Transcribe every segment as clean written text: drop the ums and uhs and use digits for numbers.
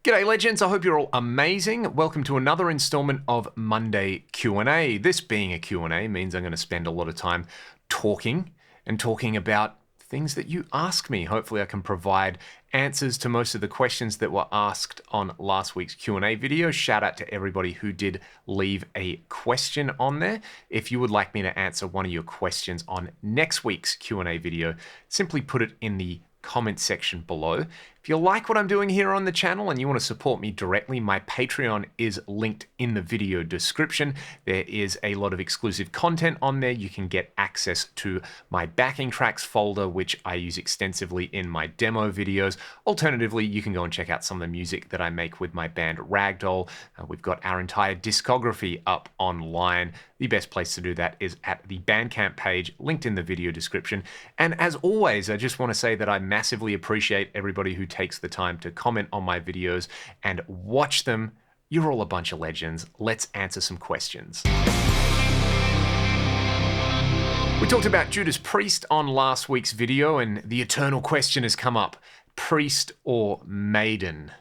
G'day legends, I hope you're all amazing. Welcome to another installment of Monday Q&A. This being a Q&A means I'm going to spend a lot of time talking about things that you ask me. Hopefully I can provide answers to most of the questions that were asked on last week's Q&A video. Shout out to everybody who did leave a question on there. If you would like me to answer one of your questions on next week's Q&A video, simply put it in the comment section below. If you like what I'm doing here on the channel and you want to support me directly, my Patreon is linked in the video description. There is a lot of exclusive content on there. You can get access to my backing tracks folder, which I use extensively in my demo videos. Alternatively, you can go and check out some of the music that I make with my band Ragdoll. We've got our entire discography up online. The best place to do that is at the Bandcamp page, linked in the video description. And as always, I just want to say that I massively appreciate everybody who takes the time to comment on my videos and watch them. You're all a bunch of legends. Let's answer some questions. We talked about Judas Priest on last week's video, and the eternal question has come up. Priest or Maiden?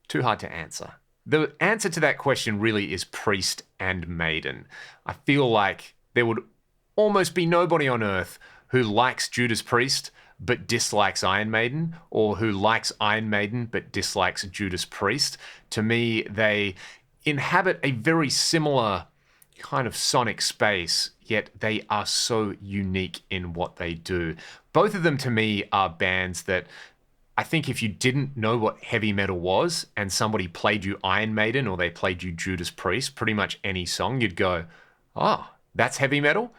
Too hard to answer. The answer to that question really is Priest and Maiden. I feel like there would almost be nobody on earth who likes Judas Priest but dislikes Iron Maiden, or who likes Iron Maiden but dislikes Judas Priest. To me, they inhabit a very similar kind of sonic space, yet they are so unique in what they do. Both of them, to me, are bands that I think if you didn't know what heavy metal was and somebody played you Iron Maiden or they played you Judas Priest, pretty much any song, you'd go, oh, that's heavy metal?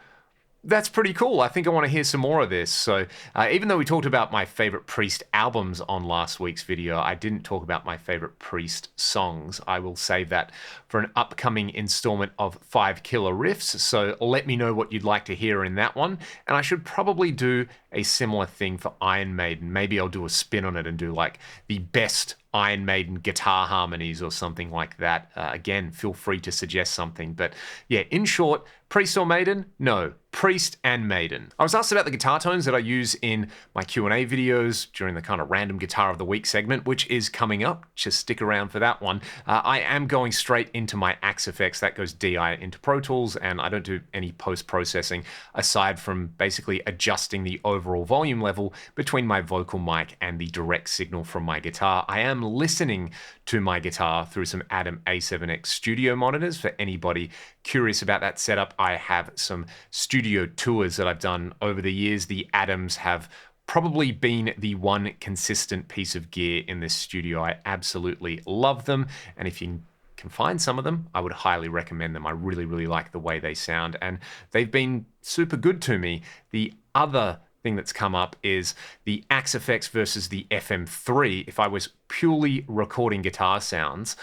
That's pretty cool. I think I want to hear some more of this. So even though we talked about my favorite Priest albums on last week's video, I didn't talk about my favorite Priest songs. I will save that for an upcoming installment of 5 Killer Riffs. So let me know what you'd like to hear in that one. And I should probably do a similar thing for Iron Maiden. Maybe I'll do a spin on it and do like the best Iron Maiden guitar harmonies or something like that. Again, feel free to suggest something. But yeah, in short, Priest or Maiden? No, Priest and Maiden. I was asked about the guitar tones that I use in my Q&A videos during the kind of random guitar of the week segment, which is coming up. Just stick around for that one. I am going straight into my Axe effects. That goes DI into Pro Tools, and I don't do any post-processing aside from basically adjusting the overall volume level between my vocal mic and the direct signal from my guitar. I am listening to my guitar through some Adam A7X studio monitors. For anybody curious about that setup, I have some studio tours that I've done over the years. The Adams have probably been the one consistent piece of gear in this studio. I absolutely love them, and if you can find some of them, I would highly recommend them. I really, really like the way they sound, and they've been super good to me. The other thing that's come up is the Axe effects versus the FM3. If I was purely recording guitar sounds,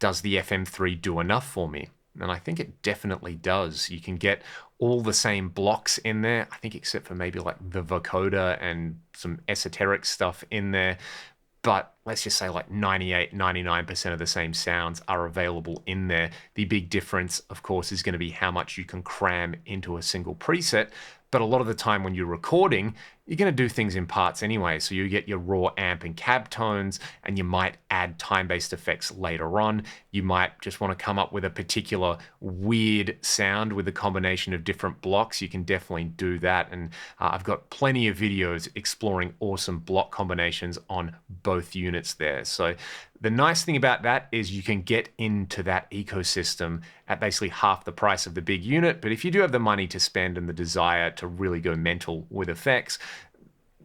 does the FM3 do enough for me? And I think it definitely does. You can get all the same blocks in there, I think except for maybe like the vocoder and some esoteric stuff in there. But let's just say like 98, 99% of the same sounds are available in there. The big difference, of course, is going to be how much you can cram into a single preset. But a lot of the time when you're recording, you're going to do things in parts anyway. So you get your raw amp and cab tones, and you might add time-based effects later on. You might just want to come up with a particular weird sound with a combination of different blocks. You can definitely do that. And I've got plenty of videos exploring awesome block combinations on both units there. So the nice thing about that is you can get into that ecosystem at basically half the price of the big unit. But if you do have the money to spend and the desire to really go mental with effects,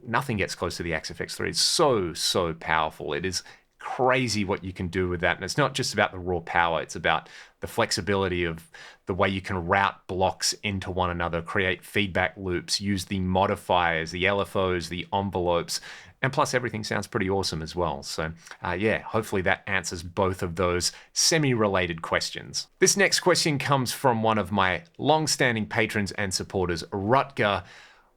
nothing gets close to the Axe FX3. It's so powerful. It is crazy what you can do with that. And it's not just about the raw power. It's about the flexibility of the way you can route blocks into one another, create feedback loops, use the modifiers, the LFOs, the envelopes, and plus everything sounds pretty awesome as well. So yeah, hopefully that answers both of those semi-related questions. This next question comes from one of my long-standing patrons and supporters, Rutger.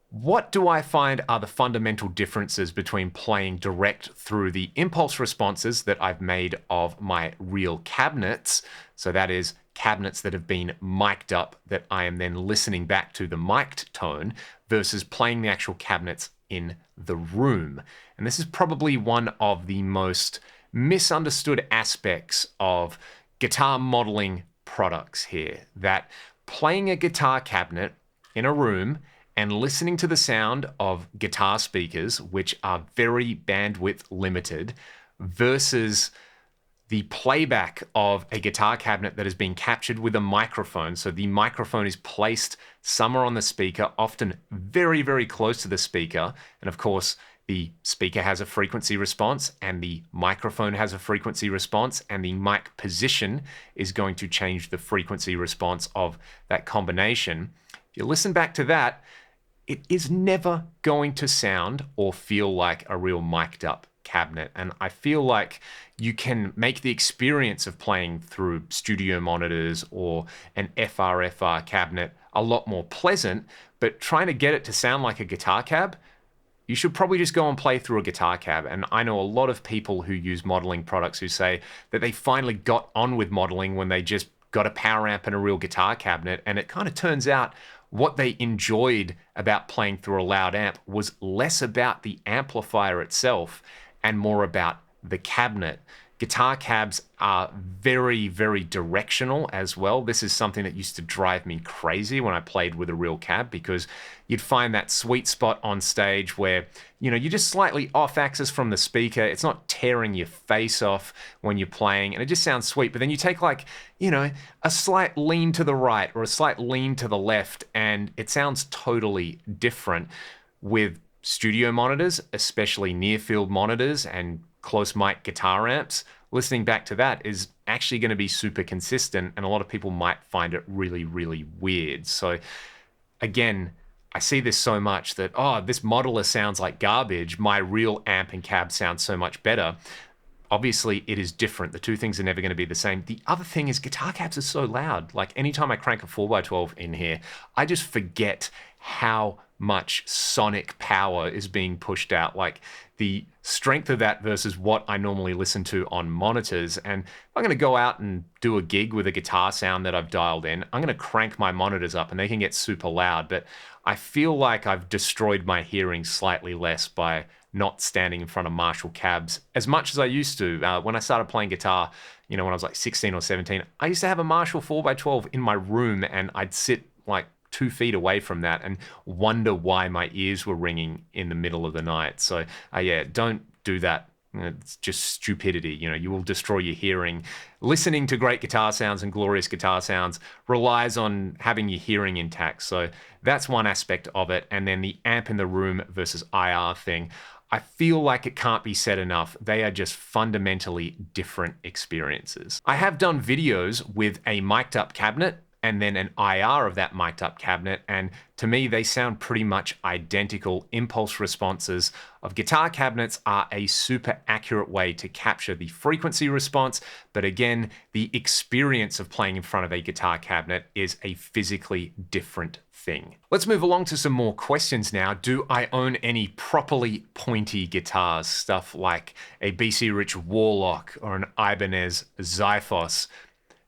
What do I find are the fundamental differences between playing direct through the impulse responses that I've made of my real cabinets? So that is cabinets that have been mic'd up that I am then listening back to the mic'd tone versus playing the actual cabinets in the room. And this is probably one of the most misunderstood aspects of guitar modeling products here. That playing a guitar cabinet in a room and listening to the sound of guitar speakers, which are very bandwidth limited, versus the playback of a guitar cabinet that has been captured with a microphone. So the microphone is placed somewhere on the speaker, often very, very close to the speaker. And of course, the speaker has a frequency response and the microphone has a frequency response, and the mic position is going to change the frequency response of that combination. If you listen back to that, it is never going to sound or feel like a real mic'd up cabinet. And I feel like you can make the experience of playing through studio monitors or an FRFR cabinet a lot more pleasant, but trying to get it to sound like a guitar cab, you should probably just go and play through a guitar cab. And I know a lot of people who use modeling products who say that they finally got on with modeling when they just got a power amp and a real guitar cabinet. And it kind of turns out what they enjoyed about playing through a loud amp was less about the amplifier itself and more about the cabinet. Guitar cabs are very, very directional as well. This is something that used to drive me crazy when I played with a real cab, because you'd find that sweet spot on stage where, you're just slightly off axis from the speaker. It's not tearing your face off when you're playing, and it just sounds sweet. But then you take a slight lean to the right or a slight lean to the left, and it sounds totally different. With studio monitors, especially near field monitors and close mic guitar amps, listening back to that is actually going to be super consistent, and a lot of people might find it really, really weird. So again, I see this so much that, this modeler sounds like garbage, my real amp and cab sounds so much better. Obviously, it is different. The two things are never going to be the same. The other thing is guitar cabs are so loud. Like anytime I crank a 4x12 in here, I just forget how much sonic power is being pushed out. Like the strength of that versus what I normally listen to on monitors. And if I'm going to go out and do a gig with a guitar sound that I've dialed in, I'm going to crank my monitors up and they can get super loud. But I feel like I've destroyed my hearing slightly less by not standing in front of Marshall cabs as much as I used to. When I started playing guitar, when I was like 16 or 17, I used to have a Marshall 4x12 in my room, and I'd sit like 2 feet away from that and wonder why my ears were ringing in the middle of the night. So don't do that. It's just stupidity. You will destroy your hearing. Listening to great guitar sounds and glorious guitar sounds relies on having your hearing intact. So that's one aspect of it. And then the amp in the room versus IR thing, I feel like it can't be said enough. They are just fundamentally different experiences. I have done videos with a mic'd up cabinet and then an IR of that mic'd up cabinet, and to me they sound pretty much identical. Impulse responses of guitar cabinets are a super accurate way to capture the frequency response, but again, the experience of playing in front of a guitar cabinet is a physically different thing. Let's move along to some more questions now. Do I own any properly pointy guitars? Stuff like a BC Rich Warlock or an Ibanez Xiphos.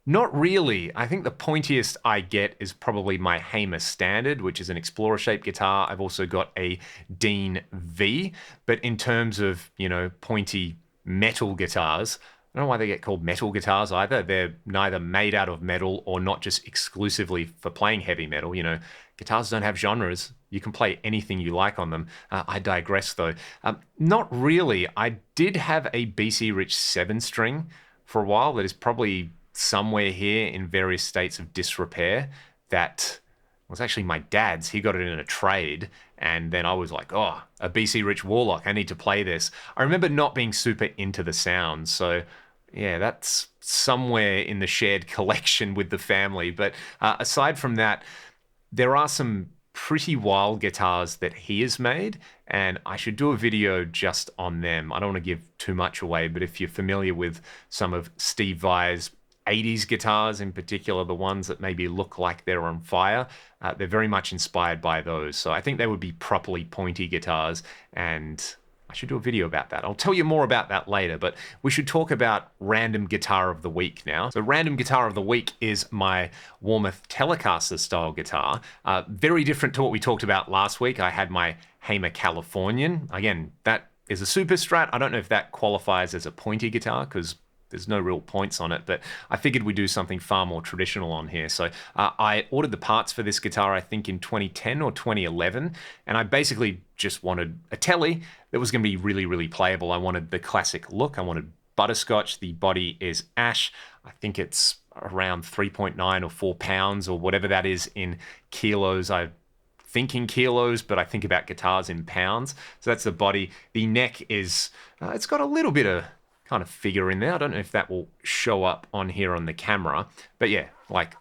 Not really. I think the pointiest I get is probably my Hamer Standard, which is an Explorer-shaped guitar. I've also got a Dean V, but in terms of, pointy metal guitars, I don't know why they get called metal guitars either. They're neither made out of metal or not just exclusively for playing heavy metal. Guitars don't have genres. You can play anything you like on them. I digress though. Not really. I did have a BC Rich 7-string for a while that is probably somewhere here in various states of disrepair. That was actually my dad's. He got it in a trade, and then I was like, a BC Rich Warlock, I need to play this. I remember not being super into the sound, so yeah, that's somewhere in the shared collection with the family. But aside from that, there are some pretty wild guitars that he has made, and I should do a video just on them. I don't want to give too much away, but if you're familiar with some of Steve Vai's 80s guitars, in particular the ones that maybe look like they're on fire, they're very much inspired by those. So I think they would be properly pointy guitars, and I should do a video about that. I'll tell you more about that later, but we should talk about Random Guitar of the Week now. So Random Guitar of the Week is my Warmoth Telecaster style guitar. Very different to what we talked about last week. I had my Hamer Californian. Again, that is a Super Strat. I don't know if that qualifies as a pointy guitar because there's no real points on it, but I figured we'd do something far more traditional on here. So I ordered the parts for this guitar, I think in 2010 or 2011, and I basically just wanted a telly that was going to be really, really playable. I wanted the classic look. I wanted butterscotch. The body is ash. I think it's around 3.9 or 4 pounds or whatever that is in kilos. I think in kilos, but I think about guitars in pounds. So that's the body. The neck is, it's got a little bit of kind of figure in there. I don't know if that will show up on here on the camera, but yeah, like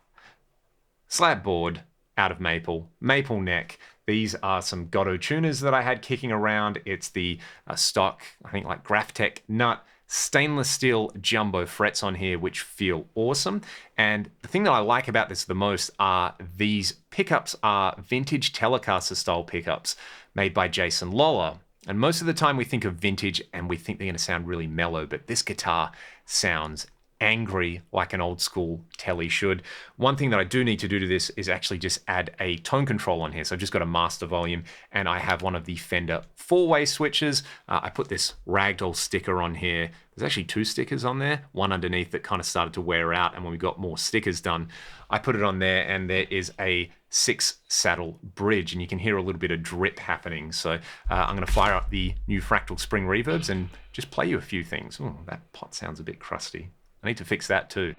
slab board out of maple, maple neck. These are some Gotto tuners that I had kicking around. It's the stock, I think like Graphtec nut, stainless steel jumbo frets on here, which feel awesome. And the thing that I like about this the most are these pickups are vintage Telecaster style pickups made by Jason Lollar. And most of the time we think of vintage and we think they're going to sound really mellow, but this guitar sounds angry like an old school Tele should. One thing that I do need to do to this is actually just add a tone control on here. So I've just got a master volume and I have one of the Fender 4-way switches. I put this ragdoll sticker on here. There's actually 2 stickers on there, one underneath that kind of started to wear out, and when we got more stickers done, I put it on there, and there is a 6 saddle bridge, and you can hear a little bit of drip happening. So I'm going to fire up the new Fractal Spring reverbs and just play you a few things. Oh, that pot sounds a bit crusty. I need to fix that too.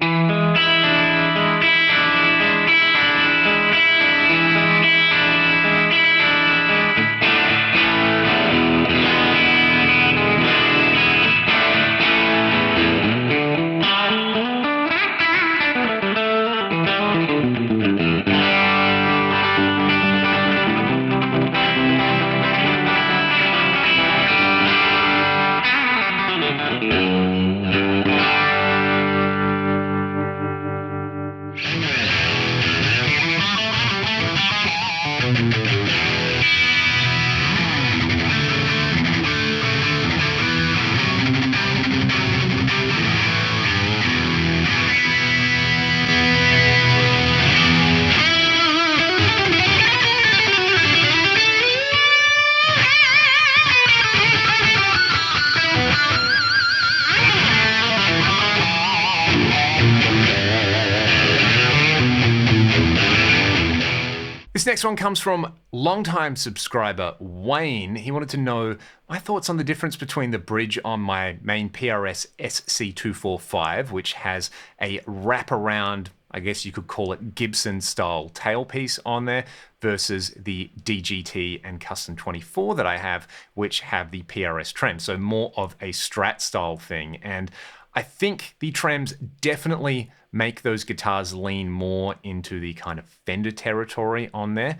This next one comes from longtime subscriber Wayne. He wanted to know my thoughts on the difference between the bridge on my main PRS SC245, which has a wraparound, I guess you could call it Gibson style tailpiece on there, versus the DGT and Custom 24 that I have, which have the PRS trem. So more of a Strat style thing. And I think the trems definitely make those guitars lean more into the kind of Fender territory on there.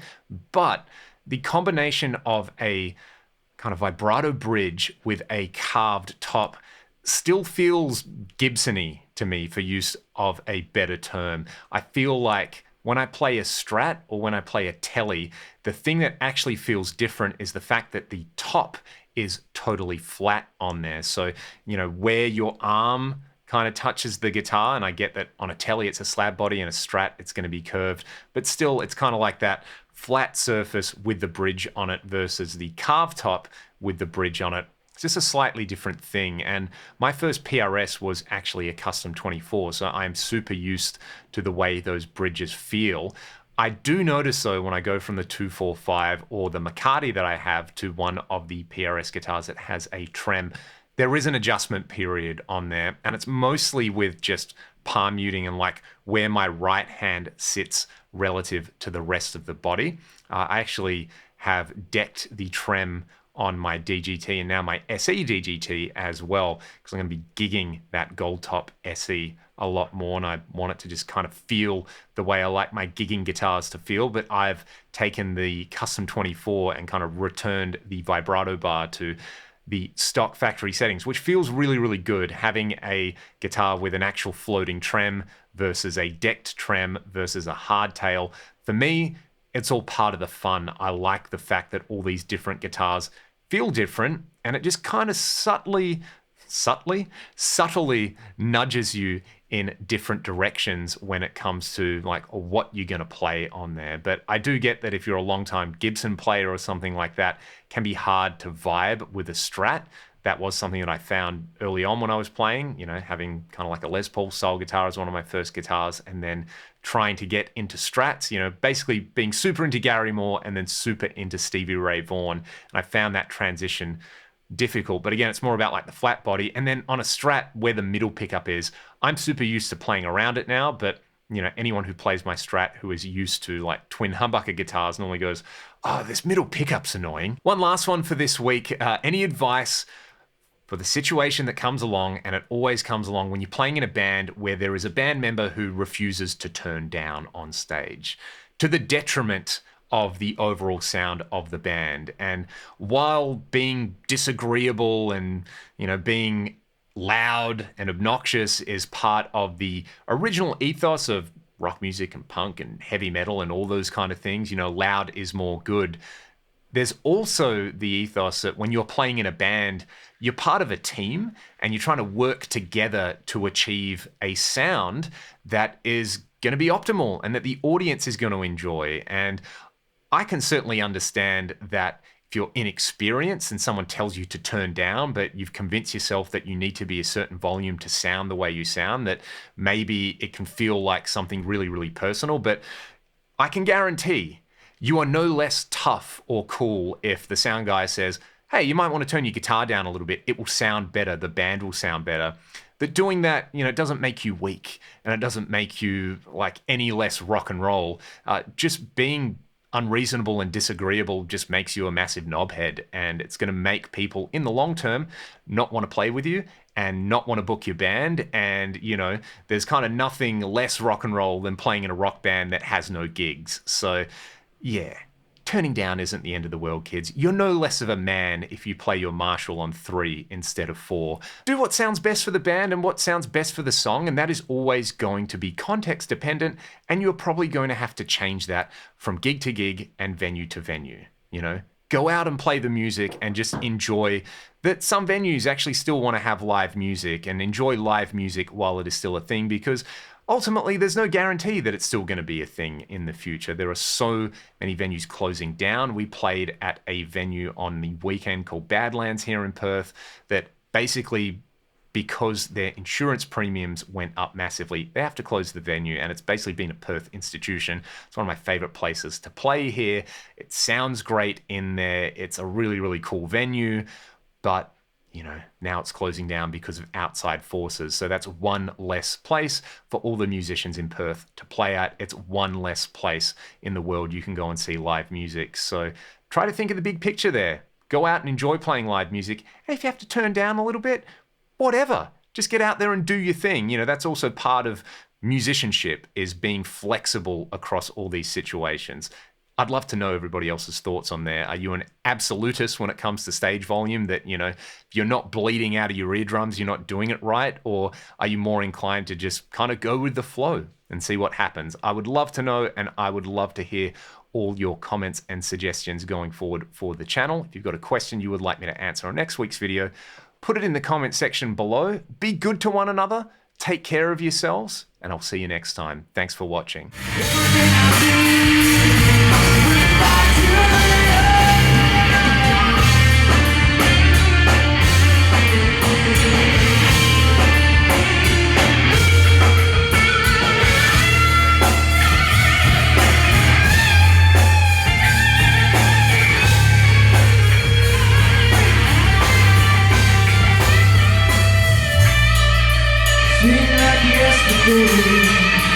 But the combination of a kind of vibrato bridge with a carved top still feels Gibson-y to me, for use of a better term. I feel like when I play a Strat or when I play a Tele, the thing that actually feels different is the fact that the top is totally flat on there. So, you know, where your arm kind of touches the guitar, and I get that on a Tele it's a slab body and a Strat it's going to be curved, but still it's kind of like that flat surface with the bridge on it versus the carved top with the bridge on it. It's just a slightly different thing. And my first PRS was actually a Custom 24, so I'm super used to the way those bridges feel. I do notice though, when I go from the 245 or the McCarty that I have to one of the PRS guitars that has a trem, there is an adjustment period on there, and it's mostly with just palm muting and like where my right hand sits relative to the rest of the body. I actually have decked the trem on my DGT and now my SE DGT as well, because I'm going to be gigging that gold top SE a lot more, and I want it to just kind of feel the way I like my gigging guitars to feel. But I've taken the Custom 24 and kind of returned the vibrato bar to the stock factory settings, which feels really, really good, having a guitar with an actual floating trem versus a decked trem versus a hardtail. For me, it's all part of the fun. I like the fact that all these different guitars feel different, and it just kind of subtly subtly nudges you in different directions when it comes to like what you're going to play on there. But I do get that if you're a long-time Gibson player or something like that, it can be hard to vibe with a Strat. That was something that I found early on when I was playing, having kind of like a Les Paul style guitar as one of my first guitars, and then trying to get into Strats, basically being super into Gary Moore and then super into Stevie Ray Vaughan. And I found that transition difficult. But again, it's more about like the flat body. And then on a Strat where the middle pickup is, I'm super used to playing around it now, but anyone who plays my Strat who is used to like twin humbucker guitars normally goes, oh, this middle pickup's annoying. One last one for this week. Any advice for the situation that comes along, and it always comes along when you're playing in a band where there is a band member who refuses to turn down on stage to the detriment of the overall sound of the band? And while being disagreeable and, being loud and obnoxious is part of the original ethos of rock music and punk and heavy metal and all those kind of things, loud is more good. There's also the ethos that when you're playing in a band, you're part of a team and you're trying to work together to achieve a sound that is going to be optimal and that the audience is going to enjoy. And I can certainly understand that if you're inexperienced and someone tells you to turn down, but you've convinced yourself that you need to be a certain volume to sound the way you sound, that maybe it can feel like something really, really personal. But I can guarantee you are no less tough or cool if the sound guy says, hey, you might want to turn your guitar down a little bit. It will sound better. The band will sound better. That doing that, it doesn't make you weak and it doesn't make you like any less rock and roll. Just being unreasonable and disagreeable just makes you a massive knobhead, and it's going to make people in the long term not want to play with you and not want to book your band. And, there's kind of nothing less rock and roll than playing in a rock band that has no gigs. So, yeah, turning down isn't the end of the world, kids. You're no less of a man if you play your Marshall on 3 instead of 4. Do what sounds best for the band and what sounds best for the song, and that is always going to be context dependent, and you're probably going to have to change that from gig to gig and venue to venue. Go out and play the music and just enjoy that some venues actually still want to have live music, and enjoy live music while it is still a thing, because ultimately, there's no guarantee that it's still going to be a thing in the future. There are so many venues closing down. We played at a venue on the weekend called Badlands here in Perth that basically, because their insurance premiums went up massively, they have to close the venue, and it's basically been a Perth institution. It's one of my favorite places to play here. It sounds great in there. It's a really, really cool venue, but now it's closing down because of outside forces. So that's one less place for all the musicians in Perth to play at. It's one less place in the world you can go and see live music. So try to think of the big picture there. Go out and enjoy playing live music. And if you have to turn down a little bit, whatever. Just get out there and do your thing. That's also part of musicianship, is being flexible across all these situations. I'd love to know everybody else's thoughts on there. Are you an absolutist when it comes to stage volume, that, if you're not bleeding out of your eardrums, you're not doing it right? Or are you more inclined to just kind of go with the flow and see what happens? I would love to know, and I would love to hear all your comments and suggestions going forward for the channel. If you've got a question you would like me to answer on next week's video, put it in the comment section below. Be good to one another. Take care of yourselves, and I'll see you next time. Thanks for watching. Seemed like yesterday.